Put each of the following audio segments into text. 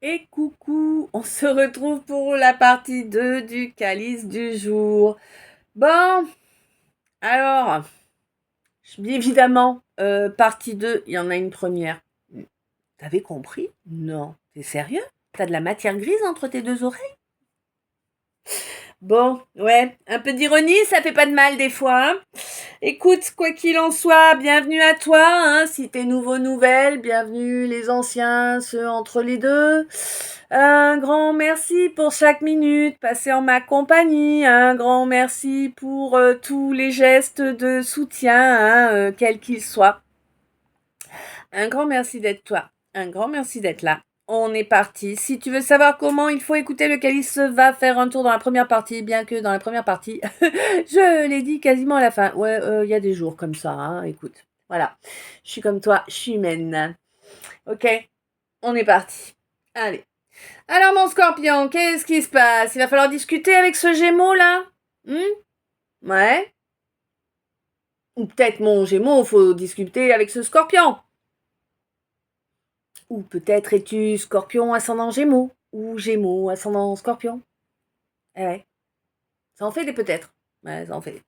Et coucou, on se retrouve pour la partie 2 du calice du jour. Bon, alors, bien évidemment, partie 2, il y en a une première. T'avais compris? Non. T'es sérieux? T'as de la matière grise entre tes deux oreilles? Bon, ouais, un peu d'ironie, ça fait pas de mal des fois, hein. Écoute, quoi qu'il en soit, bienvenue à toi, hein, si t'es nouveau, nouvelle, bienvenue les anciens, ceux entre les deux. Un grand merci pour chaque minute passée en ma compagnie, un grand merci pour tous les gestes de soutien, hein, quels qu'ils soient. Un grand merci d'être toi, un grand merci d'être là. On est parti. Si tu veux savoir comment il faut écouter le calice, va faire un tour dans la première partie, bien que dans la première partie, je l'ai dit quasiment à la fin. Ouais, il y a des jours comme ça, hein, écoute. Voilà. Je suis comme toi, je suis humaine. Ok, on est parti. Allez. Alors mon scorpion, qu'est-ce qui se passe? Il va falloir discuter avec ce Gémeaux là? Ouais. Ou peut-être mon Gémeaux, faut discuter avec ce Scorpion. Ou peut-être es-tu Scorpion ascendant Gémeaux. Ou Gémeaux ascendant Scorpion. Eh ouais. Ça en fait des peut-être. Ouais, ça en fait.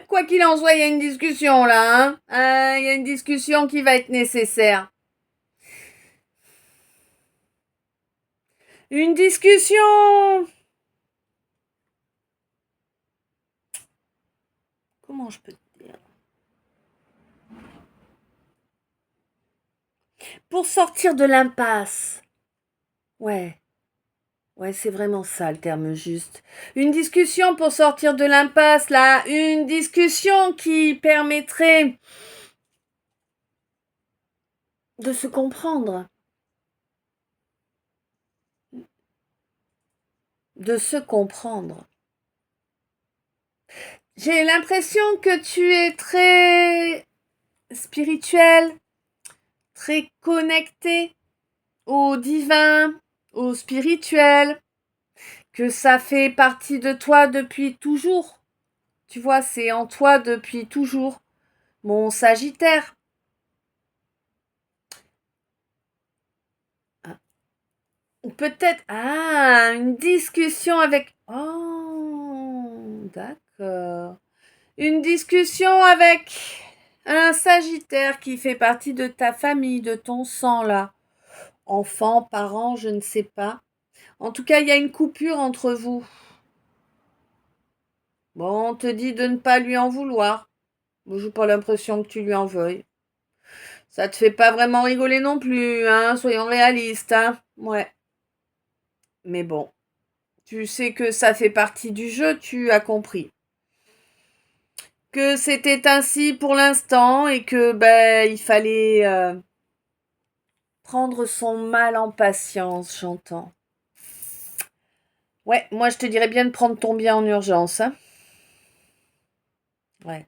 Quoi qu'il en soit, il y a une discussion là, hein. Il y a une discussion qui va être nécessaire. Une discussion. Comment je peux te dire? Pour sortir de l'impasse. Ouais. Ouais, c'est vraiment ça le terme juste. Une discussion pour sortir de l'impasse, là. Une discussion qui permettrait de se comprendre. De se comprendre. J'ai l'impression que tu es très spirituel, très connecté au divin, au spirituel, que ça fait partie de toi depuis toujours. Tu vois, c'est en toi depuis toujours. Mon Sagittaire. Ou peut-être, une discussion avec... Oh, d'accord. Une discussion avec un Sagittaire qui fait partie de ta famille, de ton sang, là. Enfant, parent, je ne sais pas. En tout cas, il y a une coupure entre vous. Bon, on te dit de ne pas lui en vouloir. Moi, j'ai pas l'impression que tu lui en veuilles. Ça te fait pas vraiment rigoler non plus, hein, soyons réalistes, hein. Ouais. Mais bon, tu sais que ça fait partie du jeu, tu as compris. Que c'était ainsi pour l'instant et que il fallait prendre son mal en patience, j'entends. Ouais, moi je te dirais bien de prendre ton bien en urgence, hein. Ouais.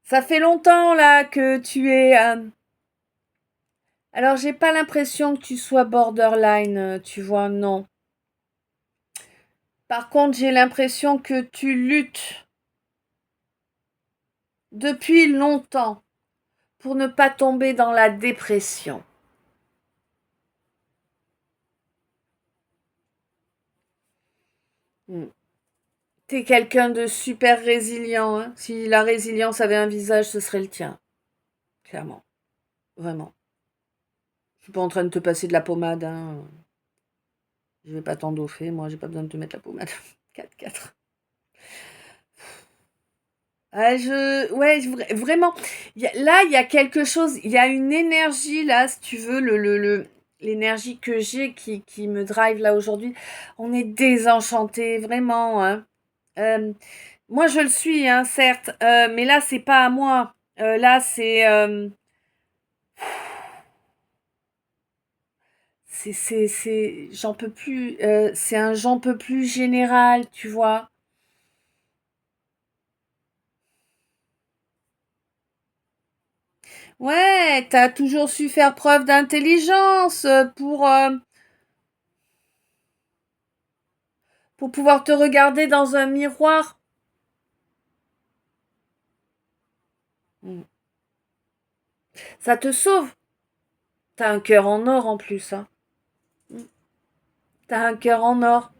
Ça fait longtemps là que tu es. Alors j'ai pas l'impression que tu sois borderline, tu vois, non. Par contre, j'ai l'impression que tu luttes depuis longtemps pour ne pas tomber dans la dépression. Hmm. T'es quelqu'un de super résilient, hein. Si la résilience avait un visage, ce serait le tien. Clairement. Vraiment. Je suis pas en train de te passer de la pommade, hein. Je vais pas t'endoffer, moi, j'ai pas besoin de te mettre la pommade. 4-4. Vraiment. Là, il y a quelque chose, il y a une énergie, là, si tu veux, l'énergie que j'ai qui me drive là aujourd'hui. On est désenchanté, vraiment, hein. Euh, Moi, je le suis, hein, certes, mais là, c'est pas à moi. Là, j'en peux plus. C'est un j'en peux plus général, tu vois. Ouais, t'as toujours su faire preuve d'intelligence pour pouvoir te regarder dans un miroir. Mm. Ça te sauve. T'as un cœur en or en plus, hein. T'as un cœur en or.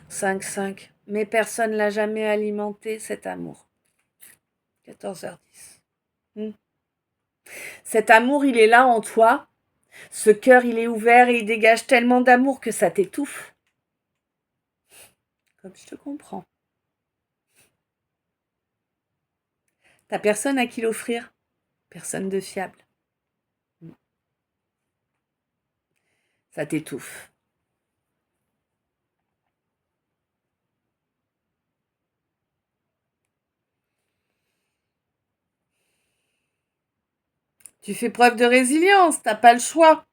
5-5. Mais personne l'a jamais alimenté, cet amour. 14h10. Cet amour, il est là en toi. Ce cœur, il est ouvert et il dégage tellement d'amour que ça t'étouffe. Comme je te comprends. T'as personne à qui l'offrir. Personne de fiable. Ça t'étouffe. Tu fais preuve de résilience, t'as pas le choix.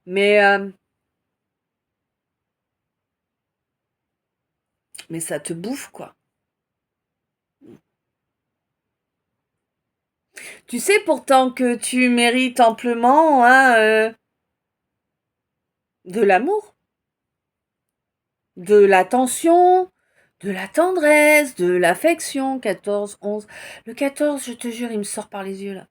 Mais ça te bouffe, quoi. Tu sais pourtant que tu mérites amplement de l'amour, de l'attention, de la tendresse, de l'affection. 14, 11. Le 14, je te jure, il me sort par les yeux, là.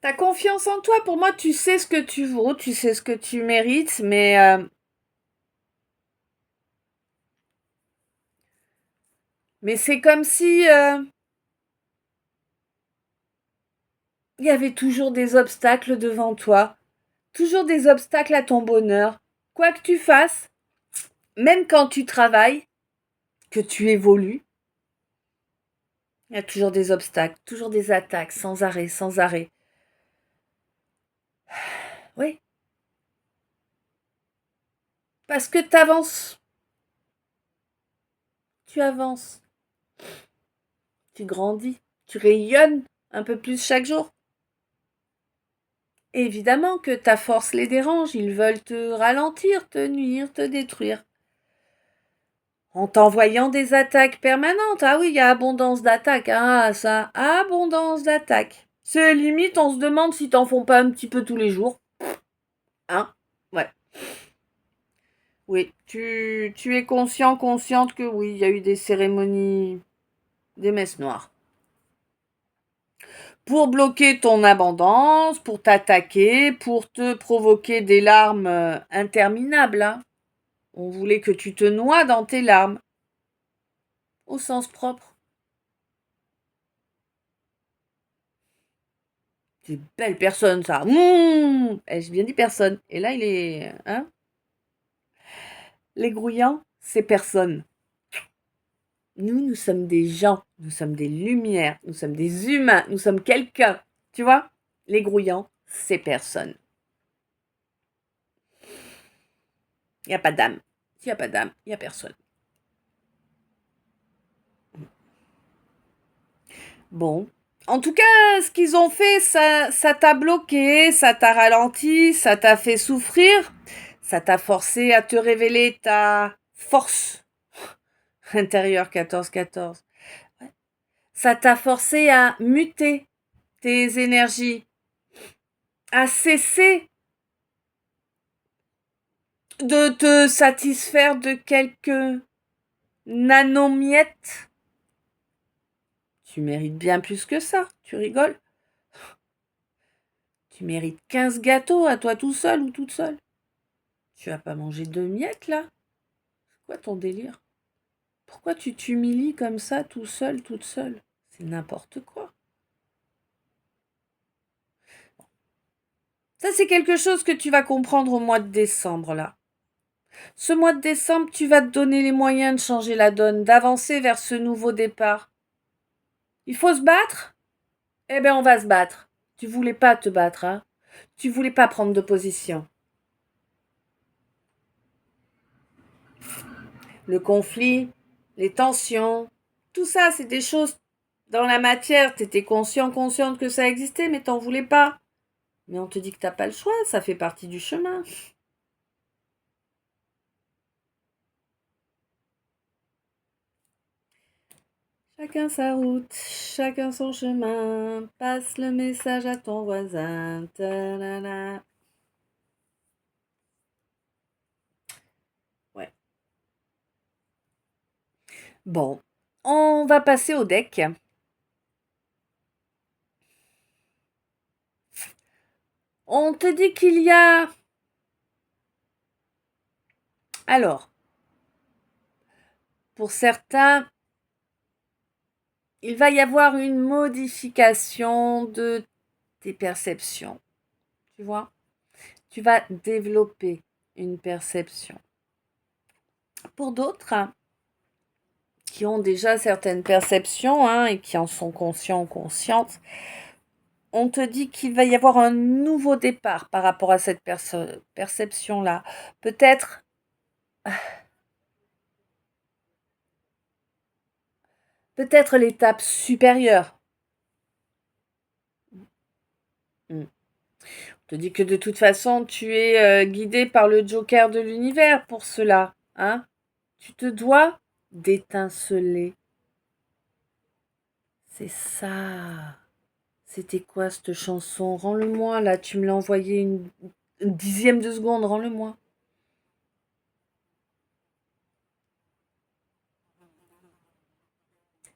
T'as confiance en toi. Pour moi, tu sais ce que tu vaux, tu sais ce que tu mérites, mais c'est comme si il y avait toujours des obstacles devant toi, toujours des obstacles à ton bonheur. Quoi que tu fasses, même quand tu travailles, que tu évolues, il y a toujours des obstacles, toujours des attaques, sans arrêt, sans arrêt. Oui, parce que tu avances, tu grandis, tu rayonnes un peu plus chaque jour. Évidemment que ta force les dérange, ils veulent te ralentir, te nuire, te détruire. En t'envoyant des attaques permanentes. Ah oui, il y a abondance d'attaques. Ah, ça, abondance d'attaques. C'est limite, on se demande si t'en font pas un petit peu tous les jours. Hein? Ouais. Oui, tu es consciente que oui, il y a eu des cérémonies, des messes noires. Pour bloquer ton abondance, pour t'attaquer, pour te provoquer des larmes interminables. Hein. On voulait que tu te noies dans tes larmes. Au sens propre. C'est une belle personne, ça. J'ai bien dit personne. Et là, il est... Hein? Les grouillants, c'est personne. Nous sommes des gens. Nous sommes des lumières. Nous sommes des humains. Nous sommes quelqu'un. Tu vois? Les grouillants, c'est personne. Il n'y a pas d'âme. S'il n'y a pas d'âme, il n'y a personne. Bon. En tout cas, ce qu'ils ont fait, ça t'a bloqué, ça t'a ralenti, ça t'a fait souffrir, ça t'a forcé à te révéler ta force intérieure 14-14. Ouais. Ça t'a forcé à muter tes énergies, à cesser de te satisfaire de quelques nanomiettes. Tu mérites bien plus que ça, tu rigoles. Tu mérites 15 gâteaux à toi tout seul ou toute seule. Tu vas pas manger 2 miettes là? C'est quoi ton délire? Pourquoi tu t'humilies comme ça tout seul, toute seule? C'est n'importe quoi. Ça, c'est quelque chose que tu vas comprendre au mois de décembre là. Ce mois de décembre, tu vas te donner les moyens de changer la donne, d'avancer vers ce nouveau départ. Il faut se battre? Eh bien, on va se battre. Tu voulais pas te battre, hein? Tu voulais pas prendre de position. Le conflit, les tensions, tout ça, c'est des choses dans la matière. T'étais consciente que ça existait, mais t'en voulais pas. Mais on te dit que t'as pas le choix, ça fait partie du chemin. Chacun sa route, chacun son chemin. Passe le message à ton voisin. Ta-da-da. Bon, on va passer au deck. On te dit qu'il y a... Alors, pour certains, il va y avoir une modification de tes perceptions. Tu vois ? Tu vas développer une perception. Pour d'autres, qui ont déjà certaines perceptions et qui en sont conscients ou conscientes, on te dit qu'il va y avoir un nouveau départ par rapport à cette perception-là. Peut-être l'étape supérieure. On te dit que de toute façon, tu es guidé par le Joker de l'univers pour cela. Tu te dois d'étinceler. C'est ça. C'était quoi cette chanson? Rends-le-moi là, tu me l'as envoyé une dixième de seconde, rends-le-moi.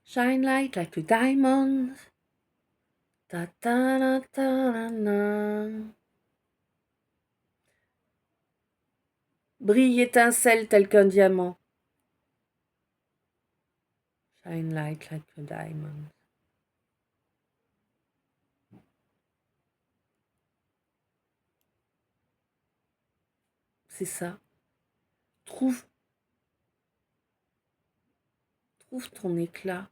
Shine light like a diamond. Ta ta na ta na na. Brille, étincelle tel qu'un diamant. Shine light like a diamond. C'est ça. Trouve ton éclat.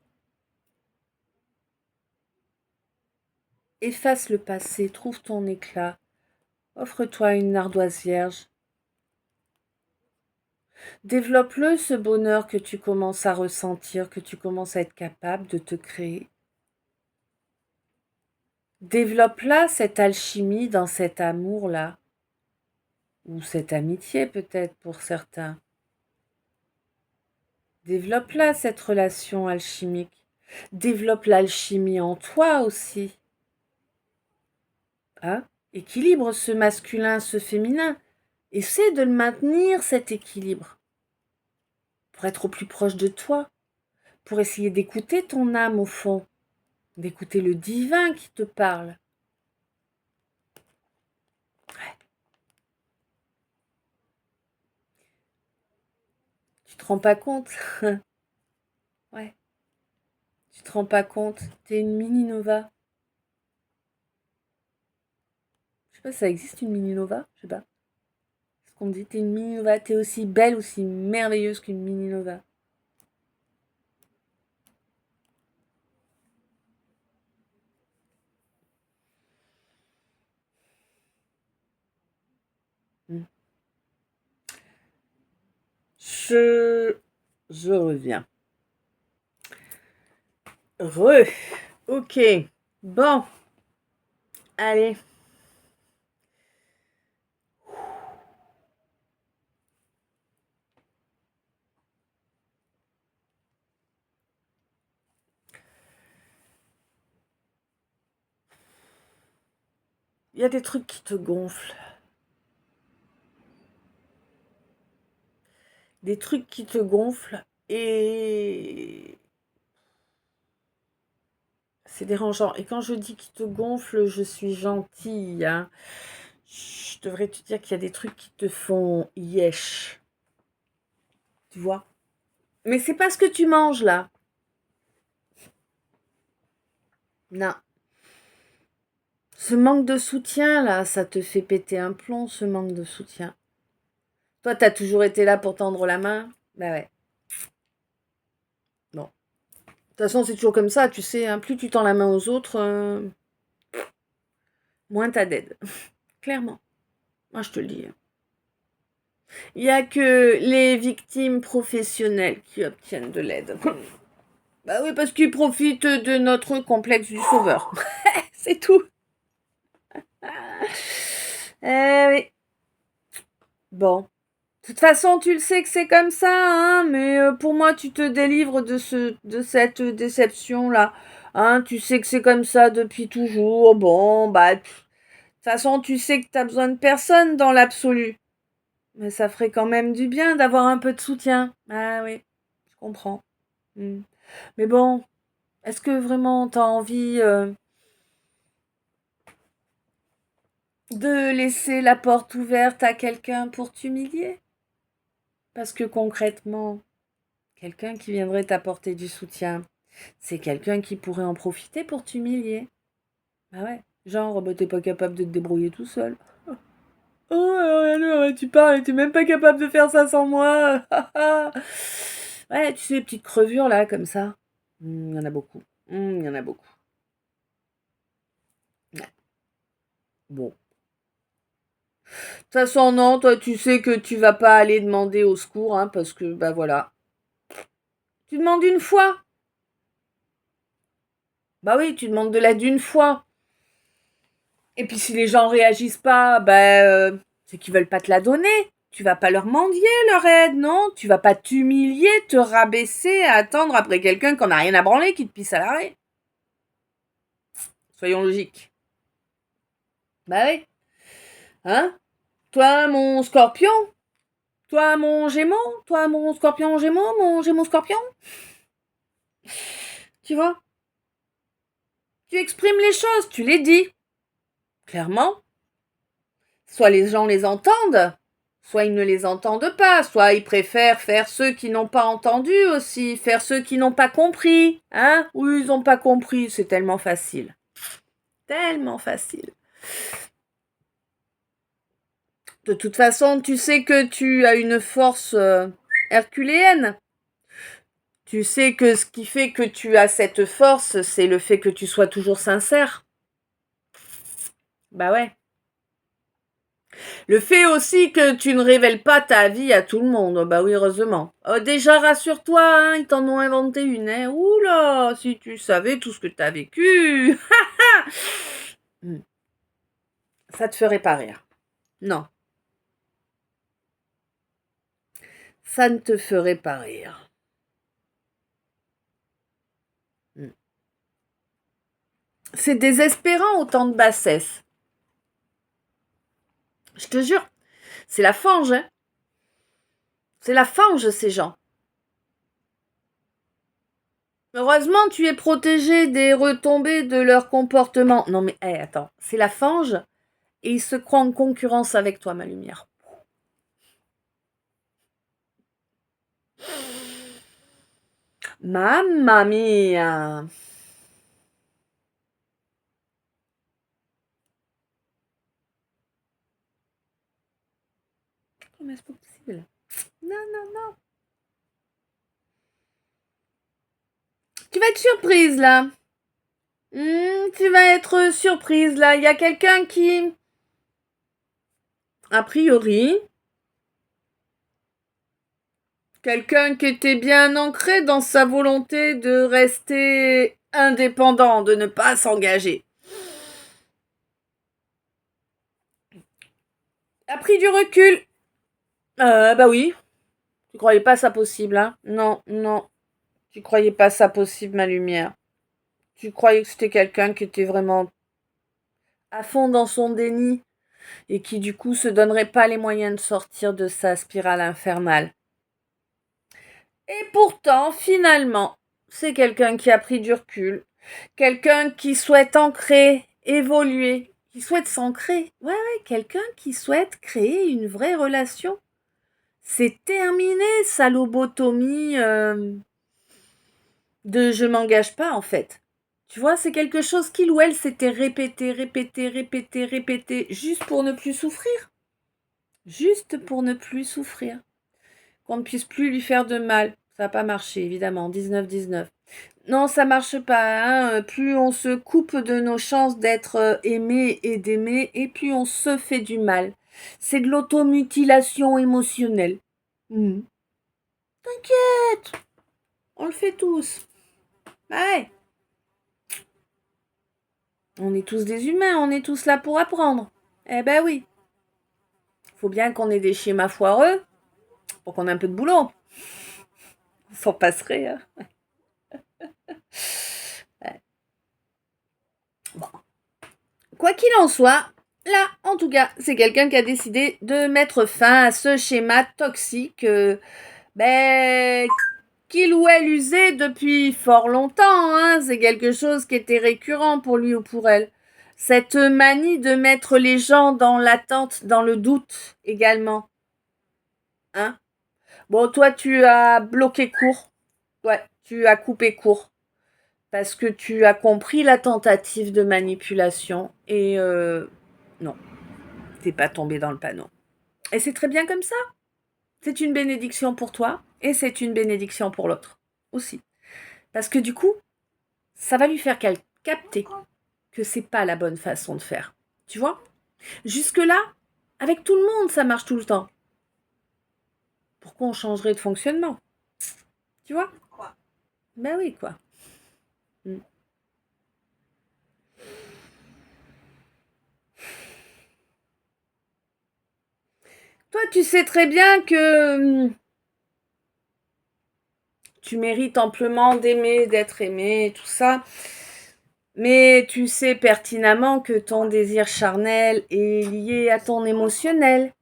Efface le passé, trouve ton éclat. Offre-toi une ardoise vierge. Développe-le, ce bonheur que tu commences à ressentir, que tu commences à être capable de te créer. Développe-la, cette alchimie dans cet amour-là. Ou cette amitié peut-être pour certains. Développe-la, cette relation alchimique. Développe l'alchimie en toi aussi. Équilibre ce masculin, ce féminin. Essaie de le maintenir, cet équilibre. Pour être au plus proche de toi. Pour essayer d'écouter ton âme au fond. D'écouter le divin qui te parle. Tu te rends pas compte? Ouais. Tu te rends pas compte? T'es une mini-nova. Je sais pas si ça existe une mini-nova, je sais pas. Ce qu'on me dit, t'es une mini-nova, t'es aussi belle, aussi merveilleuse qu'une mini-nova. Je reviens. Ok. Bon. Allez. Il y a des trucs qui te gonflent. Des trucs qui te gonflent et c'est dérangeant. Et quand je dis qui te gonflent, je suis gentille. Je devrais te dire qu'il y a des trucs qui te font yesh. Tu vois? Mais c'est pas ce que tu manges là. Non. Ce manque de soutien là, ça te fait péter un plomb, ce manque de soutien. Toi, t'as toujours été là pour tendre la main. Bah ouais. Bon. De toute façon, c'est toujours comme ça, tu sais. Plus tu tends la main aux autres, moins t'as d'aide. Clairement. Moi, je te le dis. Il n'y a que les victimes professionnelles qui obtiennent de l'aide. Bah oui, parce qu'ils profitent de notre complexe du sauveur. C'est tout. Oui. Bon. De toute façon, tu le sais que c'est comme ça, mais pour moi, tu te délivres de cette déception-là. Tu sais que c'est comme ça depuis toujours. Bon, bah, de toute façon, tu sais que t'as besoin de personne dans l'absolu. Mais ça ferait quand même du bien d'avoir un peu de soutien. Ah oui, je comprends. Mais bon, est-ce que vraiment t'as envie de laisser la porte ouverte à quelqu'un pour t'humilier? Parce que concrètement, quelqu'un qui viendrait t'apporter du soutien, c'est quelqu'un qui pourrait en profiter pour t'humilier. Bah ouais, genre, bah, t'es pas capable de te débrouiller tout seul. Oh, alors, tu parles, t'es même pas capable de faire ça sans moi. Ouais, tu sais, les petites crevures là, comme ça. Il y en a beaucoup. Il y en a beaucoup. Ouais. Bon. De toute façon, non, toi, tu sais que tu vas pas aller demander au secours, hein, parce que, bah voilà. Tu demandes une fois. Bah oui, tu demandes de l'aide une fois. Et puis si les gens réagissent pas, c'est qu'ils veulent pas te la donner. Tu vas pas leur mendier leur aide, non? Tu vas pas t'humilier, te rabaisser, à attendre après quelqu'un qu'on a rien à branler qui te pisse à l'arrêt. Soyons logiques. Bah oui. Hein? Toi, mon scorpion? Toi, mon gémeau? Toi, mon scorpion gémeau? Mon gémeau scorpion? Tu vois? Tu exprimes les choses, tu les dis. Clairement. Soit les gens les entendent, soit ils ne les entendent pas, soit ils préfèrent faire ceux qui n'ont pas entendu aussi, faire ceux qui n'ont pas compris. Hein? Oui, ils n'ont pas compris, c'est tellement facile. Tellement facile. De toute façon, tu sais que tu as une force herculéenne. Tu sais que ce qui fait que tu as cette force, c'est le fait que tu sois toujours sincère. Bah ouais. Le fait aussi que tu ne révèles pas ta vie à tout le monde. Bah oui, heureusement. Déjà, rassure-toi, hein, ils t'en ont inventé une. Hein. Oula, si tu savais tout ce que tu as vécu. Ça te ferait pas rire. Non. Ça ne te ferait pas rire. C'est désespérant autant de bassesse. Je te jure, c'est la fange. Hein. C'est la fange, ces gens. Heureusement, tu es protégé des retombées de leur comportement. Non mais, attends, c'est la fange et ils se croient en concurrence avec toi, ma lumière. Mamma mia! Comment est-ce possible? Non, non, non. Tu vas être surprise là. Tu vas être surprise là. Il y a quelqu'un qui, a priori, quelqu'un qui était bien ancré dans sa volonté de rester indépendant, de ne pas s'engager. A pris du recul. Bah oui. Tu croyais pas ça possible, hein? Non, non. Tu croyais pas ça possible, ma lumière. Tu croyais que c'était quelqu'un qui était vraiment à fond dans son déni et qui du coup se donnerait pas les moyens de sortir de sa spirale infernale. Et pourtant, finalement, c'est quelqu'un qui a pris du recul, quelqu'un qui souhaite ancrer, évoluer, qui souhaite s'ancrer. Ouais, quelqu'un qui souhaite créer une vraie relation. C'est terminé, sa lobotomie de je m'engage pas en fait. Tu vois, c'est quelque chose qu'il ou elle s'était répété, juste pour ne plus souffrir. Juste pour ne plus souffrir. Qu'on ne puisse plus lui faire de mal. Ça n'a pas marché, évidemment, 19-19. Non, ça marche pas. Hein. Plus on se coupe de nos chances d'être aimé et d'aimer, et plus on se fait du mal. C'est de l'automutilation émotionnelle. T'inquiète, on le fait tous. Ouais. On est tous des humains, on est tous là pour apprendre. Eh ben oui. Faut bien qu'on ait des schémas foireux pour qu'on ait un peu de boulot. On s'en passerait. Hein. Ouais. Bon. Quoi qu'il en soit, là, en tout cas, c'est quelqu'un qui a décidé de mettre fin à ce schéma toxique qu'il ou elle usait depuis fort longtemps, hein. C'est quelque chose qui était récurrent pour lui ou pour elle. Cette manie de mettre les gens dans l'attente, dans le doute également. Hein? Bon, toi, tu as bloqué court. Ouais, tu as coupé court. Parce que tu as compris la tentative de manipulation et non, t'es pas tombé dans le panneau. Et c'est très bien comme ça. C'est une bénédiction pour toi et c'est une bénédiction pour l'autre aussi. Parce que du coup, ça va lui faire capter que c'est pas la bonne façon de faire. Tu vois? Jusque-là, avec tout le monde, ça marche tout le temps. Pourquoi on changerait de fonctionnement? Tu vois? Ben oui, quoi. Mm. Toi, tu sais très bien que tu mérites amplement d'aimer, d'être aimé, tout ça. Mais tu sais pertinemment que ton désir charnel est lié à ton émotionnel.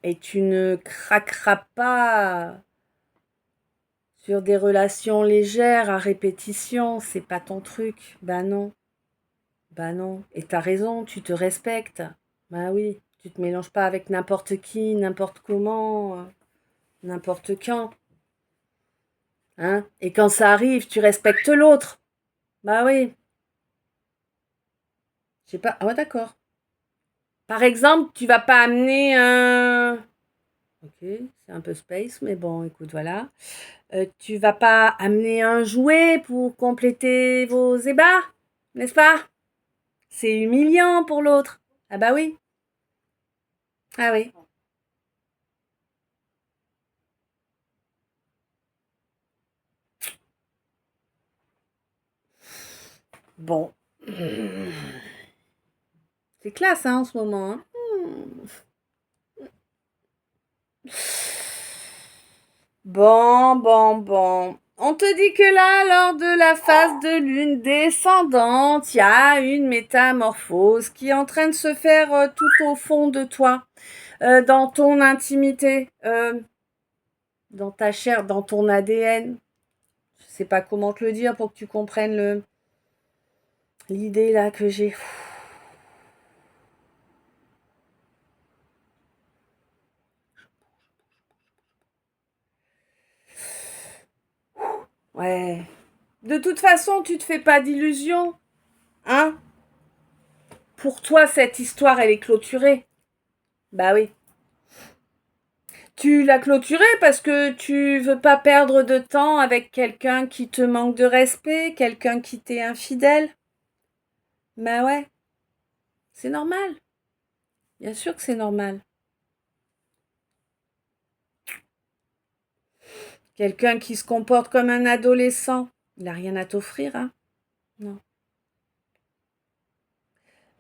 Et tu ne craqueras pas sur des relations légères à répétition. C'est pas ton truc. Ben non. Ben non. Et t'as raison, tu te respectes. Ben oui. Tu te mélanges pas avec n'importe qui, n'importe comment, n'importe quand. Hein? Et quand ça arrive, tu respectes l'autre. Bah oui. Je sais pas. Ah ouais, d'accord. Par exemple, tu vas pas amener un. Ok, c'est un peu space, mais bon, écoute, voilà. Tu vas pas amener un jouet pour compléter vos ébats, n'est-ce pas? C'est humiliant pour l'autre. Ah bah oui. Ah oui. Bon. C'est classe, hein, en ce moment. Hein. Bon, bon, bon. On te dit que là, lors de la phase de lune descendante, il y a une métamorphose qui est en train de se faire tout au fond de toi, dans ton intimité, dans ta chair, dans ton ADN. Je sais pas comment te le dire pour que tu comprennes l'idée là que j'ai. Ouais. De toute façon, tu te fais pas d'illusions, hein? Pour toi, cette histoire, elle est clôturée. Bah oui. Tu l'as clôturée parce que tu veux pas perdre de temps avec quelqu'un qui te manque de respect, quelqu'un qui t'est infidèle. Bah ouais, c'est normal. Bien sûr que c'est normal. Quelqu'un qui se comporte comme un adolescent, il n'a rien à t'offrir, hein? Non.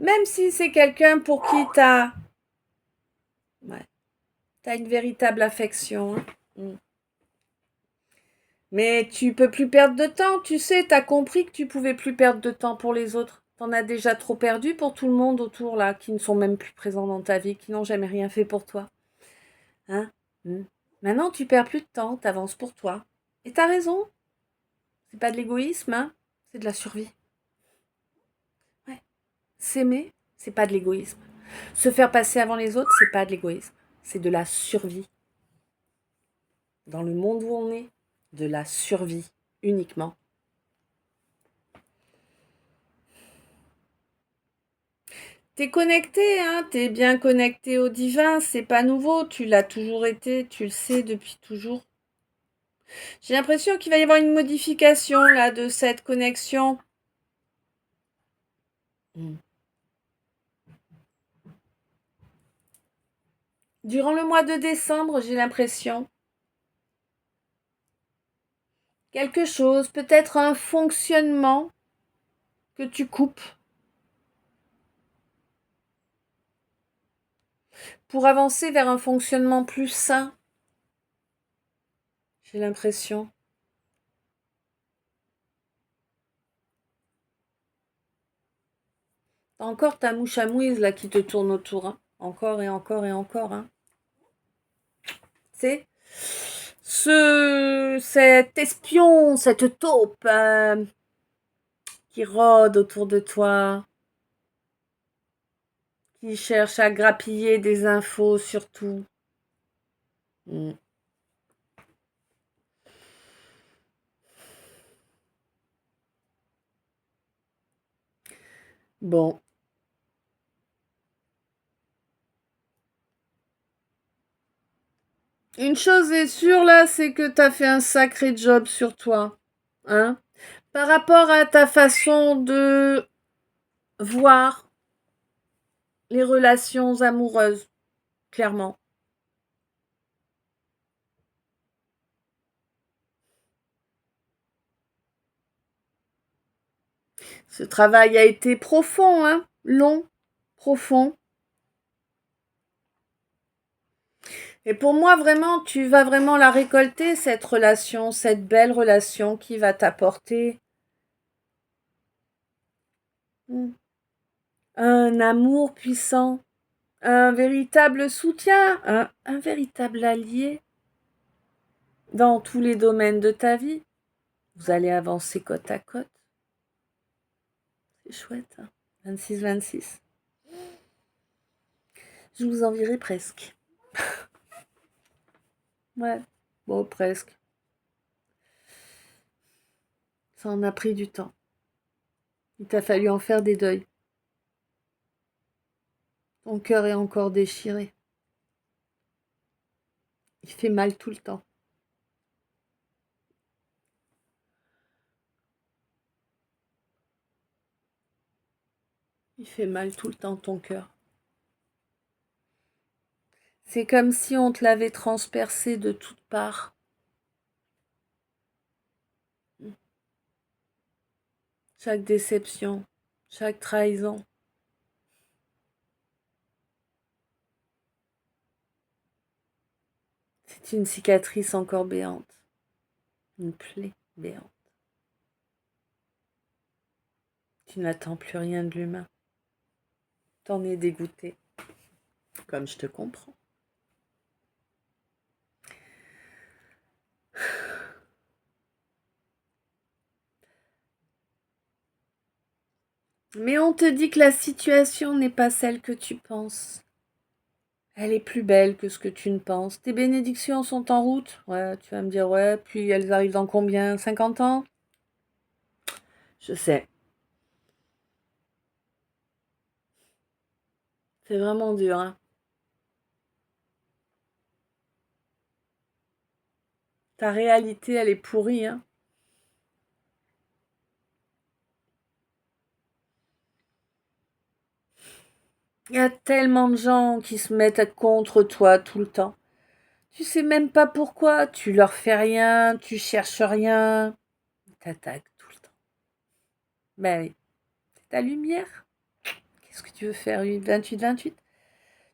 Même si c'est quelqu'un pour qui ouais, t'as une véritable affection. Hein. Mm. Mais tu peux plus perdre de temps, tu sais, t'as compris que tu pouvais plus perdre de temps pour les autres. T'en as déjà trop perdu pour tout le monde autour là, qui ne sont même plus présents dans ta vie, qui n'ont jamais rien fait pour toi. Hein? Mm. Maintenant, tu perds plus de temps, t'avances pour toi. Et t'as raison, c'est pas de l'égoïsme, hein, c'est de la survie. Ouais. S'aimer, c'est pas de l'égoïsme. Se faire passer avant les autres, c'est pas de l'égoïsme. C'est de la survie. Dans le monde où on est, de la survie uniquement. T'es connecté, hein, t'es bien connecté au divin, c'est pas nouveau, tu l'as toujours été, tu le sais depuis toujours. J'ai l'impression qu'il va y avoir une modification là de cette connexion. Mm. Durant le mois de décembre, j'ai l'impression. Quelque chose, peut-être un fonctionnement que tu coupes pour avancer vers un fonctionnement plus sain. J'ai l'impression. T'as encore ta mouche à mouise là qui te tourne autour. Hein. Encore et encore et encore. Hein. C'est cet espion, cette taupe qui rôde autour de toi, qui cherche à grappiller des infos sur tout. Bon. Une chose est sûre là, c'est que t'as fait un sacré job sur toi. Hein? Par rapport à ta façon de voir les relations amoureuses, clairement. Ce travail a été profond, hein? Long, profond. Et pour moi, vraiment, tu vas vraiment la récolter, cette relation, cette belle relation qui va t'apporter un amour puissant, un véritable soutien, un véritable allié dans tous les domaines de ta vie. Vous allez avancer côte à côte. C'est chouette, hein? 26-26. Je vous envierai presque. Ouais, bon, presque. Ça en a pris du temps. Il t'a fallu en faire des deuils. Ton cœur est encore déchiré. Il fait mal tout le temps. Il fait mal tout le temps, ton cœur. C'est comme si on te l'avait transpercé de toutes parts. Chaque déception, chaque trahison. C'est une cicatrice encore béante. Une plaie béante. Tu n'attends plus rien de l'humain. T'en es dégoûté. Comme je te comprends. Mais on te dit que la situation n'est pas celle que tu penses. Elle est plus belle que ce que tu ne penses. Tes bénédictions sont en route. Ouais, tu vas me dire, ouais, puis elles arrivent dans combien? 50 ans? Je sais. C'est vraiment dur, hein. Ta réalité, elle est pourrie, hein. Il y a tellement de gens qui se mettent contre toi tout le temps. Tu sais même pas pourquoi. Tu leur fais rien, tu cherches rien. Ils t'attaquent tout le temps. Ben oui, c'est ta lumière. Qu'est-ce que tu veux faire, 28-28?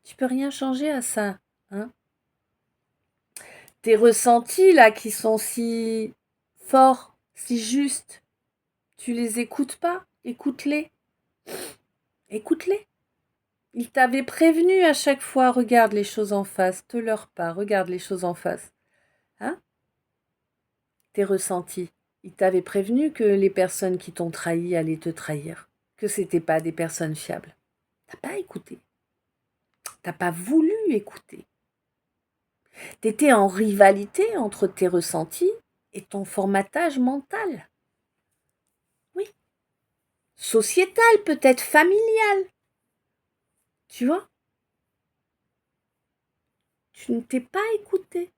Tu peux rien changer à ça, hein. Tes ressentis là qui sont si forts, si justes, tu les écoutes pas? Écoute-les. Écoute-les. Ils t'avaient prévenu à chaque fois, regarde les choses en face, te leurre pas, regarde les choses en face. Hein? Tes ressentis. Ils t'avaient prévenu que les personnes qui t'ont trahi allaient te trahir, que c'était pas des personnes fiables. T'as pas écouté. T'as pas voulu écouter. T'étais en rivalité entre tes ressentis et ton formatage mental. Oui. Sociétal, peut-être familial. Tu vois? Tu ne t'es pas écouté.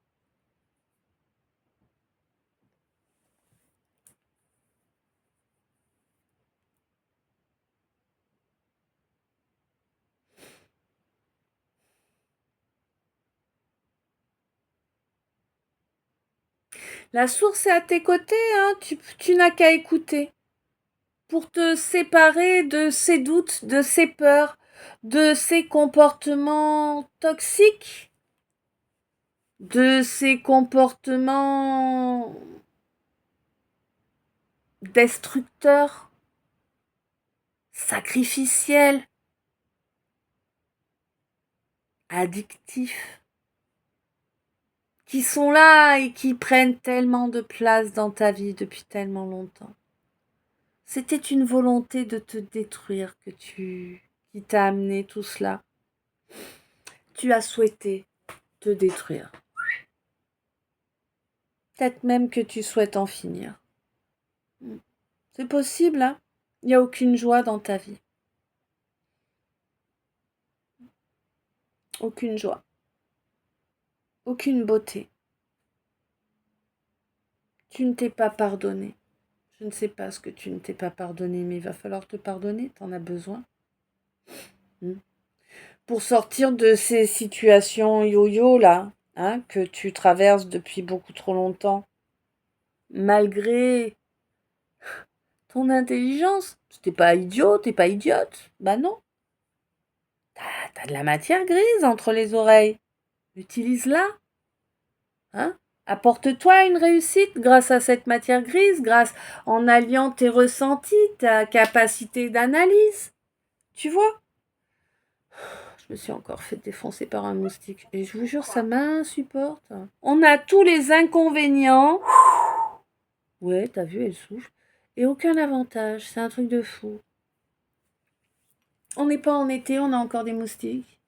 La source est à tes côtés, hein, tu n'as qu'à écouter. Pour te séparer de ces doutes, de ces peurs, de ces comportements toxiques, de ces comportements destructeurs, sacrificiels, addictifs. qui sont là et qui prennent tellement de place dans ta vie depuis tellement longtemps. C'était une volonté de te détruire qui t'a amené tout cela. Tu as souhaité te détruire. Peut-être même que tu souhaites en finir. C'est possible, hein? Il n'y a aucune joie dans ta vie. Aucune joie. Aucune beauté. Tu ne t'es pas pardonné. Je ne sais pas ce que tu ne t'es pas pardonné, mais il va falloir te pardonner, t'en as besoin. Pour sortir de ces situations yo-yo là, hein, que tu traverses depuis beaucoup trop longtemps, malgré ton intelligence. T'es pas idiot, t'es pas idiote. Bah non. T'as de la matière grise entre les oreilles. Utilise-la. Hein? Apporte-toi une réussite grâce à cette matière grise, grâce en alliant tes ressentis, ta capacité d'analyse. Tu vois? Je me suis encore fait défoncer par un moustique. Et je vous jure, ça m'insupporte. On a tous les inconvénients. Ouais, t'as vu, elle souffle. Et aucun avantage. C'est un truc de fou. On n'est pas en été, on a encore des moustiques.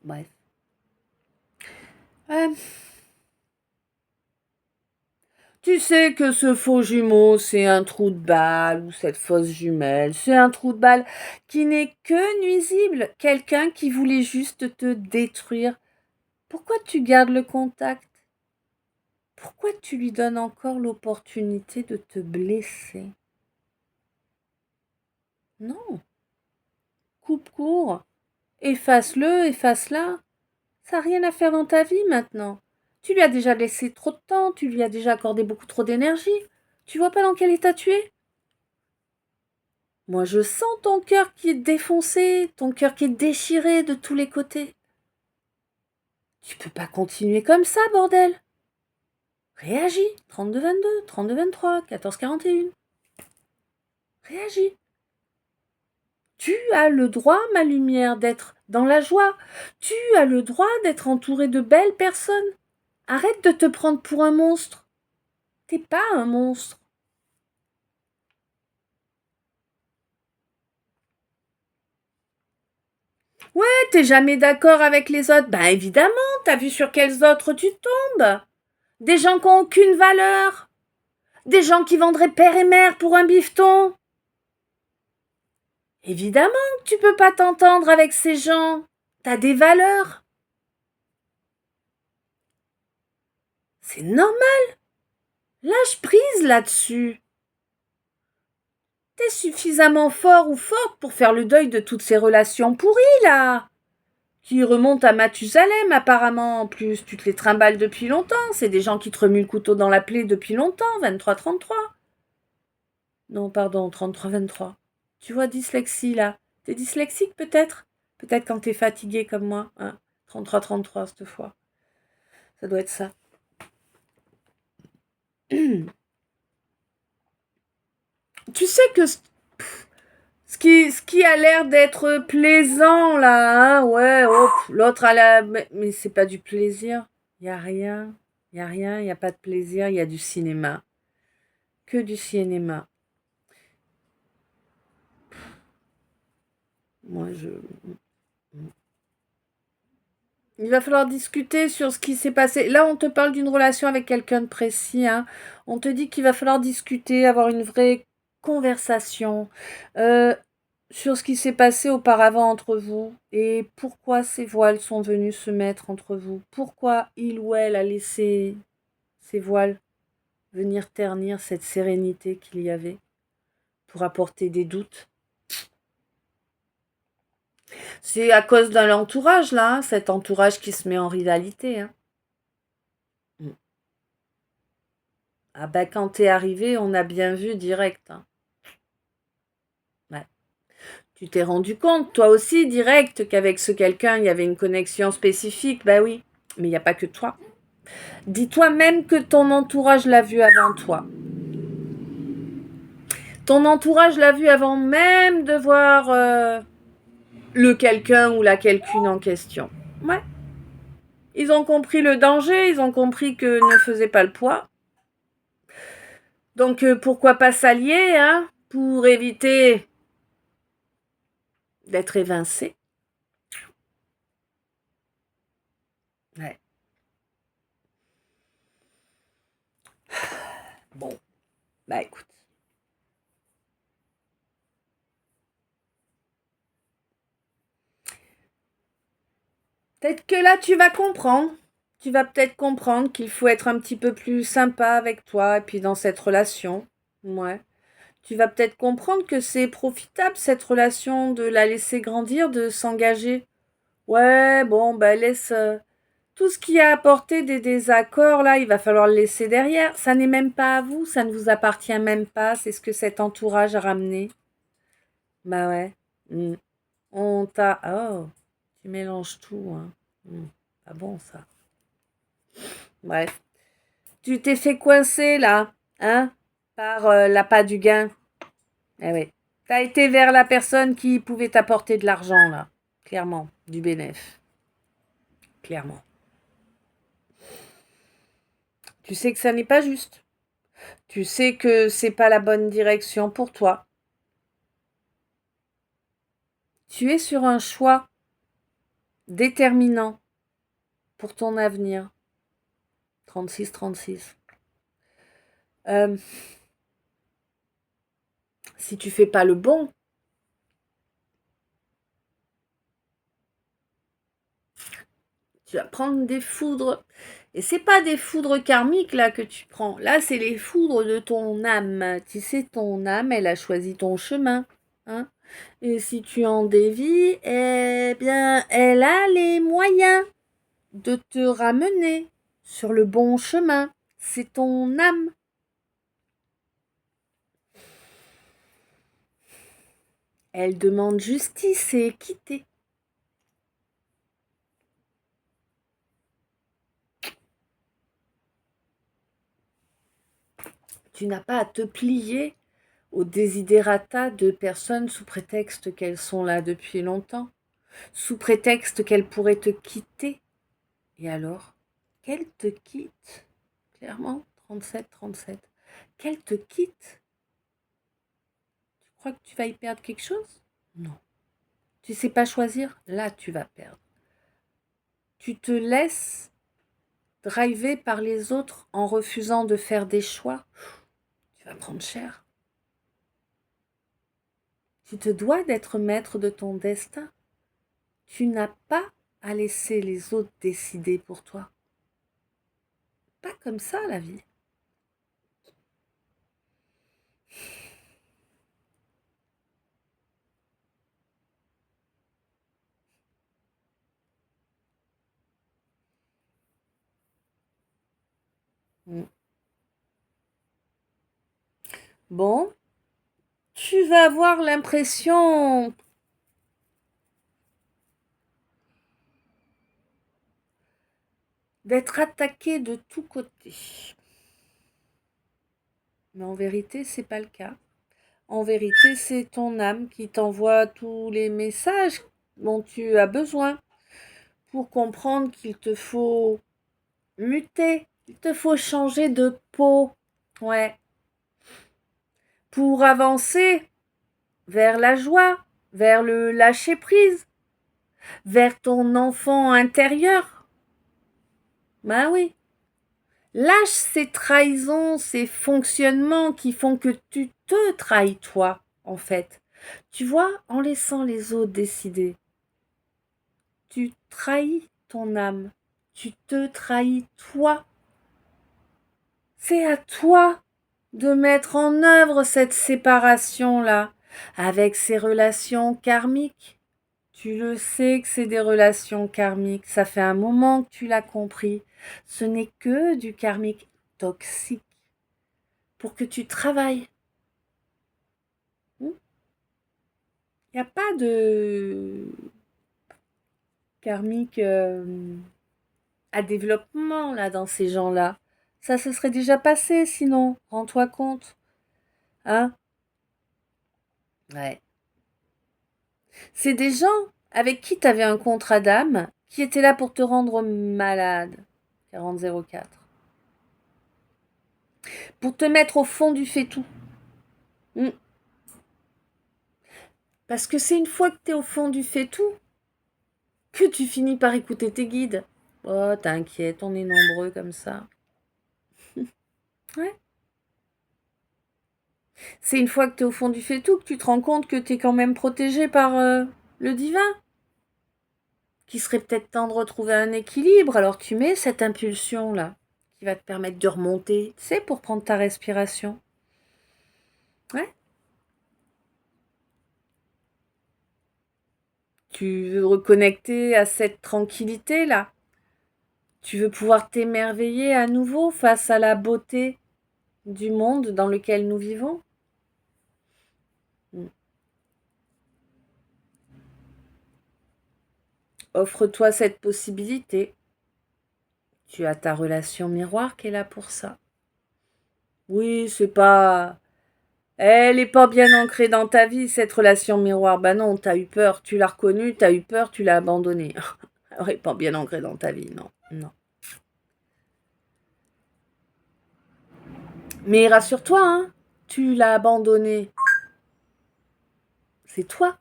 Bref. Tu sais que ce faux jumeau, c'est un trou de balle, ou cette fausse jumelle, c'est un trou de balle qui n'est que nuisible. Quelqu'un qui voulait juste te détruire. Pourquoi tu gardes le contact? Pourquoi tu lui donnes encore l'opportunité de te blesser? Non. Coupe court. Efface-le, efface-la. Ça n'a rien à faire dans ta vie maintenant. Tu lui as déjà laissé trop de temps, tu lui as déjà accordé beaucoup trop d'énergie. Tu vois pas dans quel état tu es? Moi, je sens ton cœur qui est défoncé, ton cœur qui est déchiré de tous les côtés. Tu peux pas continuer comme ça, bordel. Réagis. 32-22, 32-23, 14-41. Réagis. Tu as le droit, ma lumière, d'être dans la joie. Tu as le droit d'être entouré de belles personnes. Arrête de te prendre pour un monstre. T'es pas un monstre. Ouais, t'es jamais d'accord avec les autres. Ben évidemment, t'as vu sur quels autres tu tombes. Des gens qui n'ont aucune valeur. Des gens qui vendraient père et mère pour un bifton. Évidemment que tu peux pas t'entendre avec ces gens. T'as des valeurs. C'est normal. Lâche prise là-dessus. T'es suffisamment fort ou forte pour faire le deuil de toutes ces relations pourries, là. Qui remontent à Mathusalem, apparemment. En plus, tu te les trimbales depuis longtemps. C'est des gens qui te remuent le couteau dans la plaie depuis longtemps. 23-33. Non, pardon, 33-23. Tu vois, dyslexie, là. T'es dyslexique, peut-être? Peut-être quand t'es fatigué comme moi. Hein, 33-33, cette fois. Ça doit être ça. Tu sais que ce qui a l'air d'être plaisant, là, hein, ouais, hop, l'autre a la... Mais c'est pas du plaisir. Il n'y a rien. Il n'y a rien, il n'y a pas de plaisir, il y a du cinéma. Que du cinéma. Moi, il va falloir discuter sur ce qui s'est passé. Là, on te parle d'une relation avec quelqu'un de précis. Hein. On te dit qu'il va falloir discuter, avoir une vraie conversation sur ce qui s'est passé auparavant entre vous et pourquoi ces voiles sont venus se mettre entre vous. Pourquoi il ou elle a laissé ces voiles venir ternir cette sérénité qu'il y avait pour apporter des doutes. C'est à cause de l'entourage, là, hein, cet entourage qui se met en rivalité. Hein. Ah ben, quand t'es arrivé, on a bien vu direct. Hein. Ouais. Tu t'es rendu compte, toi aussi, direct, qu'avec ce quelqu'un, il y avait une connexion spécifique. Ben oui, mais il n'y a pas que toi. Dis-toi même que ton entourage l'a vu avant toi. Ton entourage l'a vu avant même de voir le quelqu'un ou la quelqu'une en question. Ouais. Ils ont compris le danger, ils ont compris que ne faisait pas le poids. Donc pourquoi pas s'allier, hein, pour éviter d'être évincé. Ouais. Bon, bah écoute. Peut-être que là, tu vas comprendre. Tu vas peut-être comprendre qu'il faut être un petit peu plus sympa avec toi et puis dans cette relation. Ouais. Tu vas peut-être comprendre que c'est profitable cette relation de la laisser grandir, de s'engager. Ouais, bon, bah laisse tout ce qui a apporté des désaccords là, il va falloir le laisser derrière. Ça n'est même pas à vous, ça ne vous appartient même pas, c'est ce que cet entourage a ramené. Bah ouais. Mm. On t'a... Oh, tu mélanges tout, hein. Pas bon ça. Bref. Tu t'es fait coincer là, hein, par l'appât du gain. Eh oui. T'as été vers la personne qui pouvait t'apporter de l'argent là. Clairement, du bénéf. Clairement. Tu sais que ça n'est pas juste. Tu sais que c'est pas la bonne direction pour toi. Tu es sur un choix déterminant pour ton avenir. 36. Si tu fais pas le bon, tu vas prendre des foudres. Et c'est pas des foudres karmiques là que tu prends. Là, c'est les foudres de ton âme. Tu sais, ton âme, elle a choisi ton chemin. Hein. Et si tu en dévies, eh bien, elle a les moyens de te ramener sur le bon chemin. C'est ton âme. Elle demande justice et équité. Tu n'as pas à te plier aux desiderata de personnes sous prétexte qu'elles sont là depuis longtemps, sous prétexte qu'elles pourraient te quitter. Et alors, qu'elles te quittent, clairement, 37. Qu'elles te quittent, tu crois que tu vas y perdre quelque chose? Non. Tu sais pas choisir? Là, tu vas perdre. Tu te laisses driver par les autres en refusant de faire des choix, tu vas prendre cher. Tu te dois d'être maître de ton destin. Tu n'as pas à laisser les autres décider pour toi. Pas comme ça la vie. Bon, tu vas avoir l'impression d'être attaqué de tous côtés. Mais en vérité, c'est pas le cas. En vérité, c'est ton âme qui t'envoie tous les messages dont tu as besoin pour comprendre qu'il te faut muter, il te faut changer de peau. Ouais. Pour avancer vers la joie, vers le lâcher-prise, vers ton enfant intérieur. Ben oui. Lâche ces trahisons, ces fonctionnements qui font que tu te trahis toi, en fait. Tu vois, en laissant les autres décider, tu trahis ton âme, tu te trahis toi. C'est à toi de mettre en œuvre cette séparation-là avec ces relations karmiques. Tu le sais que c'est des relations karmiques, ça fait un moment que tu l'as compris. Ce n'est que du karmique toxique pour que tu travailles. Il n'y a pas de karmique à développement là dans ces gens-là. Ça se serait déjà passé sinon, rends-toi compte. Hein? Ouais. C'est des gens avec qui tu avais un contrat d'âme qui était là pour te rendre malade. 4004. Pour te mettre au fond du fait-tout. Parce que c'est une fois que tu es au fond du fait-tout que tu finis par écouter tes guides. Oh, t'inquiète, on est nombreux comme ça. Ouais. C'est une fois que tu es au fond du fait-tout que tu te rends compte que tu es quand même protégé par le divin. Qu'il serait peut-être temps de retrouver un équilibre. Alors tu mets cette impulsion-là qui va te permettre de remonter, tu sais, pour prendre ta respiration. Ouais. Tu veux reconnecter à cette tranquillité-là. Tu veux pouvoir t'émerveiller à nouveau face à la beauté du monde dans lequel nous vivons. Offre-toi cette possibilité. Tu as ta relation miroir qui est là pour ça. Oui, c'est pas... Elle n'est pas bien ancrée dans ta vie, cette relation miroir. Bah non, t'as eu peur, tu l'as reconnue, t'as eu peur, tu l'as abandonnée. Elle n'est pas bien ancrée dans ta vie, non, non. Mais rassure-toi, hein, tu l'as abandonnée. C'est toi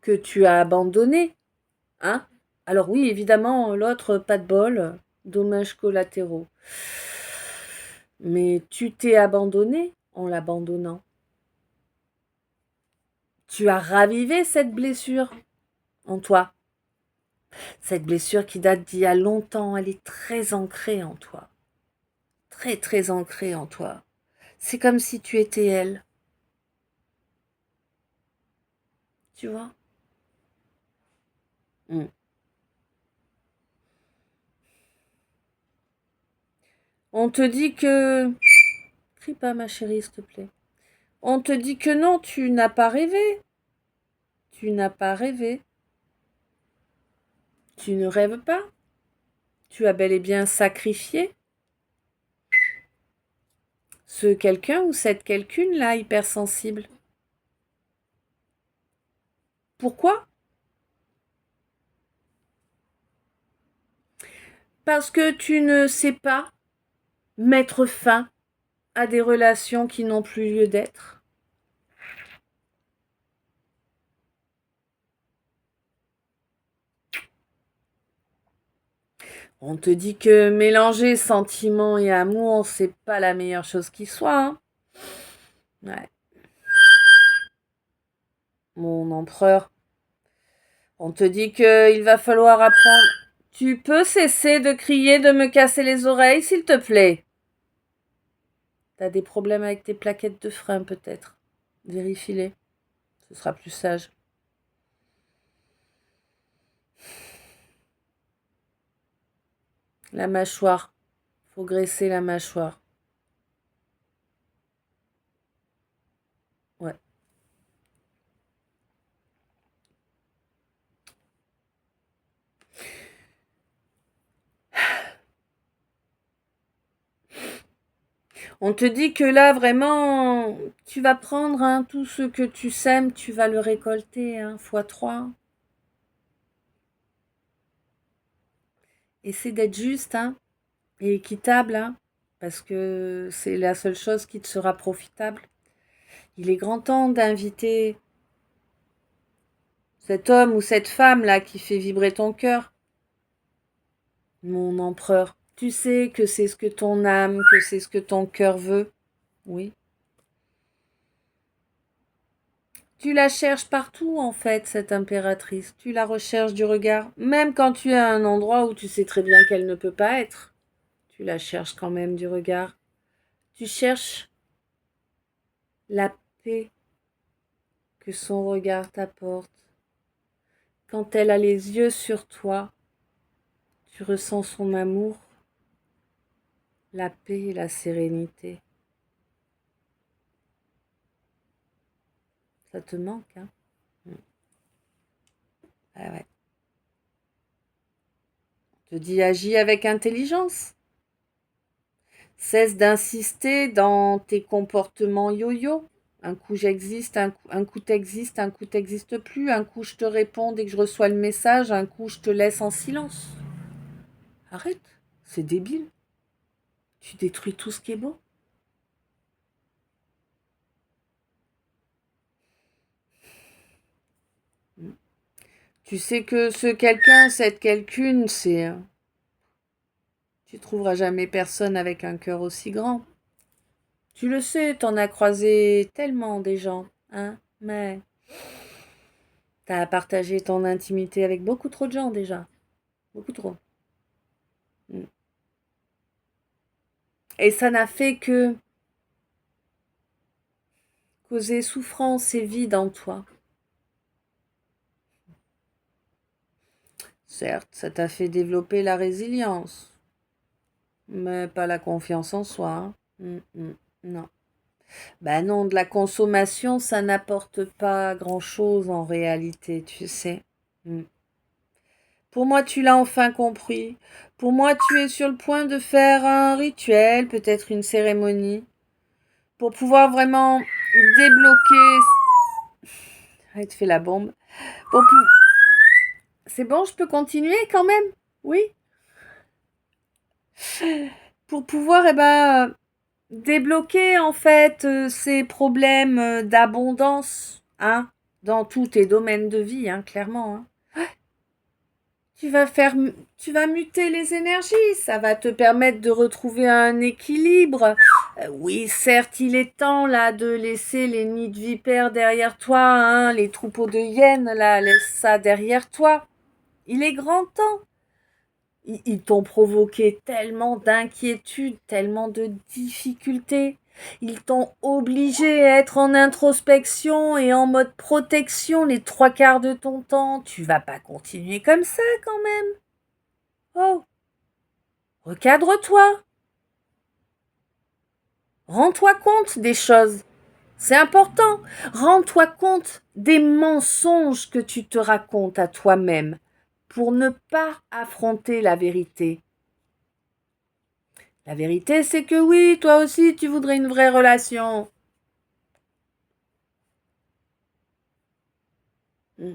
que tu as abandonné, hein. Alors oui, évidemment, l'autre, pas de bol, dommages collatéraux. Mais tu t'es abandonné en l'abandonnant. Tu as ravivé cette blessure en toi. Cette blessure qui date d'il y a longtemps, elle est très ancrée en toi. Très, très ancrée en toi. C'est comme si tu étais elle. Tu vois? On te dit que... Crie pas, ma chérie, s'il te plaît. On te dit que non, tu n'as pas rêvé. Tu n'as pas rêvé. Tu ne rêves pas. Tu as bel et bien sacrifié ce quelqu'un ou cette quelqu'une-là hypersensible. Pourquoi? Parce que tu ne sais pas mettre fin à des relations qui n'ont plus lieu d'être. On te dit que mélanger sentiment et amour, c'est pas la meilleure chose qui soit. Hein. Ouais. Mon empereur. On te dit qu'il va falloir apprendre. Tu peux cesser de crier, de me casser les oreilles, s'il te plaît? T'as des problèmes avec tes plaquettes de frein, peut-être. Vérifie-les. Ce sera plus sage. La mâchoire. Faut graisser la mâchoire. Ouais. On te dit que là, vraiment, tu vas prendre hein, tout ce que tu sèmes, tu vas le récolter, hein, x3. Essaie d'être juste hein, et équitable, hein, parce que c'est la seule chose qui te sera profitable. Il est grand temps d'inviter cet homme ou cette femme-là qui fait vibrer ton cœur. Mon empereur, tu sais que c'est ce que ton âme, que c'est ce que ton cœur veut. Oui. Tu la cherches partout, en fait, cette impératrice. Tu la recherches du regard. Même quand tu es à un endroit où tu sais très bien qu'elle ne peut pas être. Tu la cherches quand même du regard. Tu cherches la paix que son regard t'apporte. Quand elle a les yeux sur toi, tu ressens son amour, la paix et la sérénité. Ça te manque, hein? Ah ouais. On te dit agis avec intelligence. Cesse d'insister dans tes comportements yo-yo. Un coup j'existe, un coup t'existes, un coup t'existes plus, un coup je te réponds dès que je reçois le message, un coup je te laisse en silence. Arrête, c'est débile. Tu détruis tout ce qui est beau. Tu sais que ce quelqu'un, cette quelqu'une, c'est... Tu trouveras jamais personne avec un cœur aussi grand. Tu le sais, t'en as croisé tellement des gens, hein, mais t'as partagé ton intimité avec beaucoup trop de gens déjà. Beaucoup trop. Mm. Et ça n'a fait que causer souffrance et vide en toi. Certes, ça t'a fait développer la résilience, mais pas la confiance en soi, hein. Non. Ben non, de la consommation, ça n'apporte pas grand-chose en réalité, tu sais. Mm. Pour moi, tu l'as enfin compris. Pour moi, tu es sur le point de faire un rituel, peut-être une cérémonie, pour pouvoir vraiment débloquer... Arrête, fais la bombe. Pour pou- C'est bon, je peux continuer quand même? Oui. Pour pouvoir, débloquer en fait ces problèmes d'abondance, hein, dans tous tes domaines de vie, hein, clairement, hein. Tu vas faire, tu vas muter les énergies, ça va te permettre de retrouver un équilibre. Oui, certes, il est temps là de laisser les nids de vipères derrière toi, hein, les troupeaux de hyènes là, laisse ça derrière toi. Il est grand temps. Ils t'ont provoqué tellement d'inquiétudes, tellement de difficultés. Ils t'ont obligé à être en introspection et en mode protection les trois quarts de ton temps. Tu vas pas continuer comme ça quand même. Oh, recadre-toi. Rends-toi compte des choses. C'est important. Rends-toi compte des mensonges que tu te racontes à toi-même pour ne pas affronter la vérité. La vérité, c'est que oui, toi aussi, tu voudrais une vraie relation. Mm.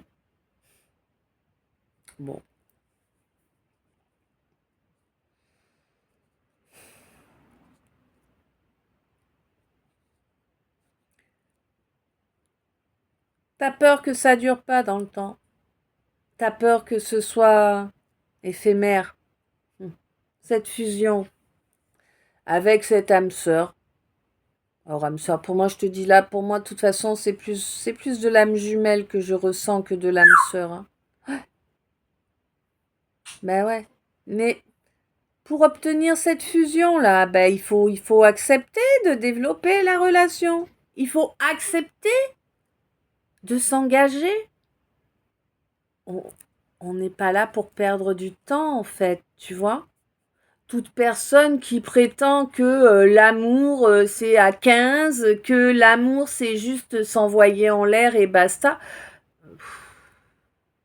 Bon. T'as peur que ça dure pas dans le temps. T'as peur que ce soit éphémère. Mm. Cette fusion avec cette âme sœur. Alors, âme sœur, pour moi, je te dis là, pour moi, de toute façon, c'est plus de l'âme jumelle que je ressens que de l'âme sœur, hein. Ben ouais. Mais pour obtenir cette fusion-là, ben, il faut accepter de développer la relation. Il faut accepter de s'engager. On n'est pas là pour perdre du temps, en fait, tu vois. Toute personne qui prétend que l'amour, c'est à 15, que l'amour, c'est juste s'envoyer en l'air et basta.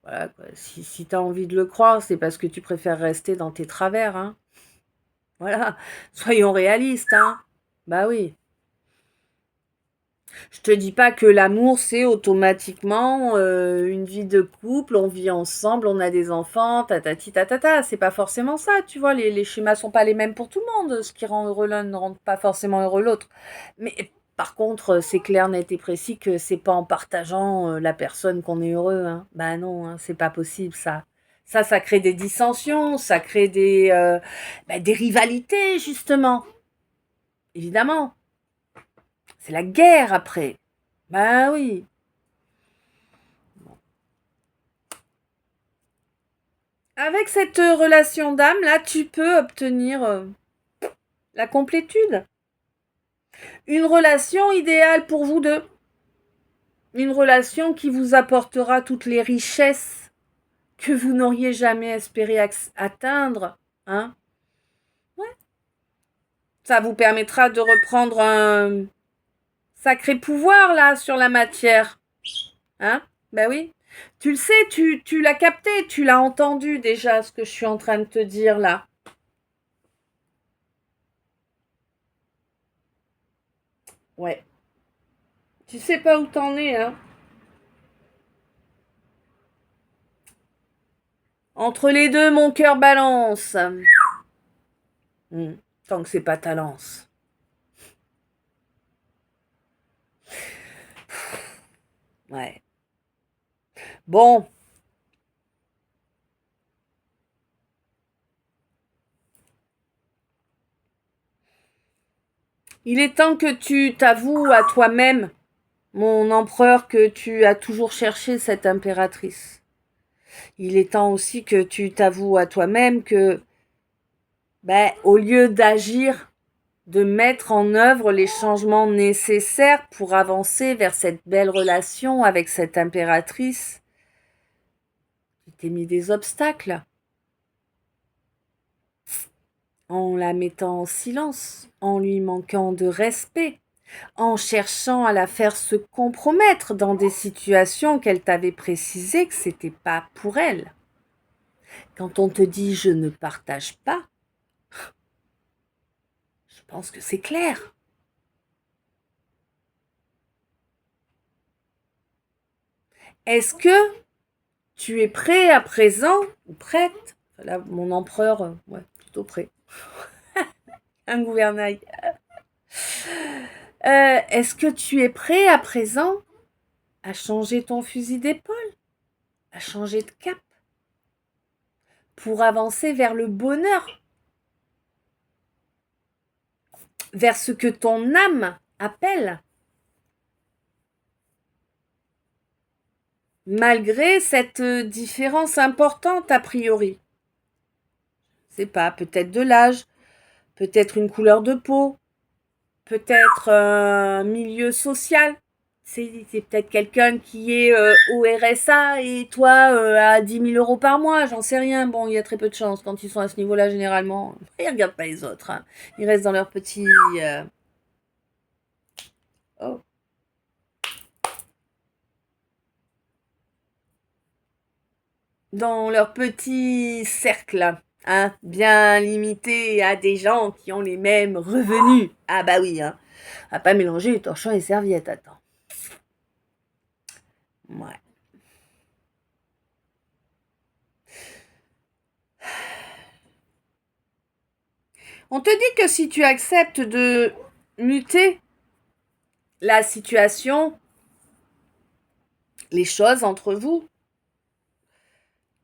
Voilà, quoi. Si tu as envie de le croire, c'est parce que tu préfères rester dans tes travers, hein. Voilà, soyons réalistes, hein. Bah oui. Je te dis pas que l'amour, c'est automatiquement une vie de couple, on vit ensemble, on a des enfants, tatati tatata. C'est pas forcément ça, tu vois. Les schémas sont pas les mêmes pour tout le monde. Ce qui rend heureux l'un ne rend pas forcément heureux l'autre. Mais par contre, c'est clair, net et précis que c'est pas en partageant la personne qu'on est heureux, hein. Bah non, hein, c'est pas possible ça. Ça crée des dissensions, ça crée des rivalités, justement. Évidemment. C'est la guerre après. Bah oui. Avec cette relation d'âme, là, tu peux obtenir la complétude. Une relation idéale pour vous deux. Une relation qui vous apportera toutes les richesses que vous n'auriez jamais espéré atteindre. Hein. Ouais. Ça vous permettra de reprendre un sacré pouvoir, là, sur la matière. Hein. Ben oui. Tu le sais, tu l'as capté, tu l'as entendu déjà, ce que je suis en train de te dire, là. Ouais. Tu sais pas où t'en es, hein. Entre les deux, mon cœur balance. Tant que c'est pas ta lance. Ouais. Bon. Il est temps que tu t'avoues à toi-même, mon empereur, que tu as toujours cherché cette impératrice. Il est temps aussi que tu t'avoues à toi-même que, au lieu d'agir, de mettre en œuvre les changements nécessaires pour avancer vers cette belle relation avec cette impératrice, tu t'es mis des obstacles en la mettant en silence, en lui manquant de respect, en cherchant à la faire se compromettre dans des situations qu'elle t'avait précisé que c'était pas pour elle. Quand on te dit je ne partage pas, je pense que c'est clair. Est-ce que tu es prêt à présent, ou prête, là mon empereur, ouais, plutôt prêt, un gouvernail. Est-ce que tu es prêt à présent à changer ton fusil d'épaule, à changer de cap, pour avancer vers le bonheur, vers ce que ton âme appelle, malgré cette différence importante a priori? Je sais pas, peut-être de l'âge, peut-être une couleur de peau, peut-être un milieu social. C'est peut-être quelqu'un qui est au RSA et toi à 10 000 euros par mois, j'en sais rien. Bon, il y a très peu de chance quand ils sont à ce niveau-là, généralement. Ils ne regardent pas les autres. Hein. Ils restent dans leur petit... Oh. Dans leur petit cercle, hein, bien limité à des gens qui ont les mêmes revenus. Ah bah oui, hein. On va pas mélanger les torchons et les serviettes, attends. Ouais. On te dit que si tu acceptes de muter la situation, les choses entre vous,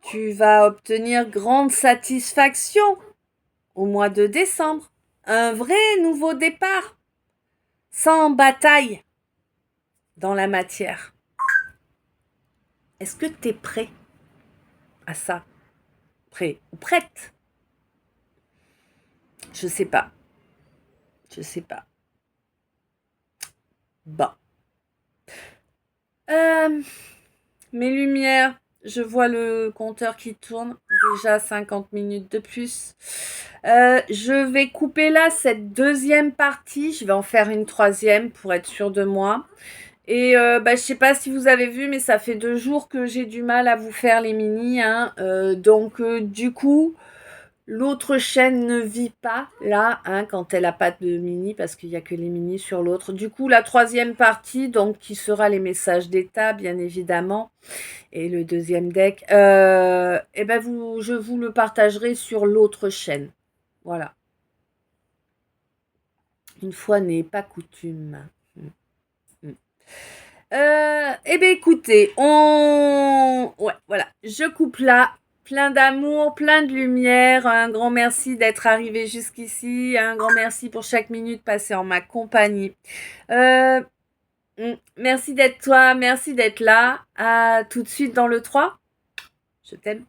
tu vas obtenir grande satisfaction au mois de décembre. Un vrai nouveau départ, sans bataille dans la matière. Est-ce que tu es prêt à ça? Prêt ou prête? Je sais pas. Je sais pas. Bon. Mes lumières, je vois le compteur qui tourne. Déjà 50 minutes de plus. Je vais couper là cette deuxième partie. Je vais en faire une troisième pour être sûre de moi. Et je sais pas si vous avez vu, mais ça fait 2 jours que j'ai du mal à vous faire les mini. Hein. Donc du coup, l'autre chaîne ne vit pas là, hein, quand elle n'a pas de mini, parce qu'il n'y a que les mini sur l'autre. Du coup, la troisième partie, donc qui sera les messages d'état, bien évidemment, et le deuxième deck, je vous le partagerai sur l'autre chaîne. Voilà. Une fois n'est pas coutume. Écoutez, ouais, voilà, je coupe là. Plein d'amour, plein de lumière. Un grand merci d'être arrivé jusqu'ici. Un grand merci pour chaque minute passée en ma compagnie. Merci d'être toi, merci d'être là. À tout de suite dans le 3. Je t'aime.